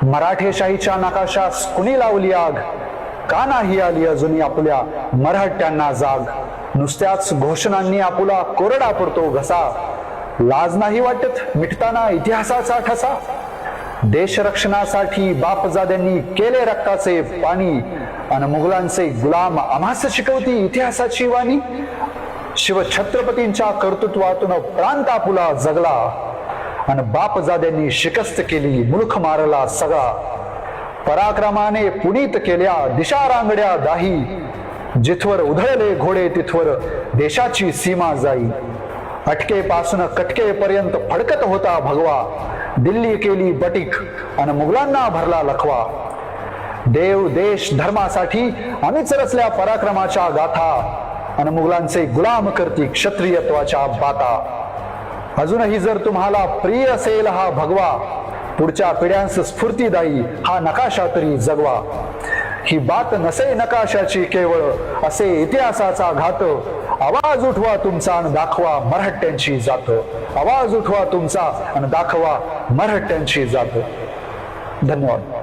मराठेशाहीच्या नकाशास कुणी लावली आग, का नाही आली अजूनही आपल्या मराठ्यांना जाग. नुसत्याच घोषणांनी आपुला कोरडा पडतो घसा, लाज नाही वाटत मिटताना इतिहासाचा ठसा. देश रक्षणासाठी बापजाद्यांनी केले रक्ताचे पाणी, अन मुघलांचे गुलाम आम्हास शिकवती इतिहासाची वाणी. शिवछत्रपतींच्या कर्तृत्वातून प्रांत आपुला जगला, अन बापजाद्यांनी शिकस्त केली मुलख मारला सगळा. पराक्रमाने पुनीत केल्या दिशा रांगड्या दाही, जिथवर उधळले घोडे तिथवर देशाची सीमा जाई. अटकेपासून कटकेपर्यंत फडकत होता भगवा, दिल्ली केली बटीक अन मुघलांना भरला लखवा. देव देश धर्मासाठी आम्हीच रचल्या पराक्रमाच्या गाथा, अन मुघलांचे गुलाम करती क्षत्रियत्वाच्या बाता. अजूनही जर तुम्हाला प्रिय असेल हा भगवा, पुढच्या पिढ्यांस स्फूर्तीदायी हा नकाशा तरी जगवा. ही बात नसे नकाशाची केवळ, असे इतिहासाचा घात. आवाज उठवा तुमचा आणि दाखवा मराठ्यांची जात. आवाज उठवा तुमचा आणि दाखवा मराठ्यांची जात. धन्यवाद.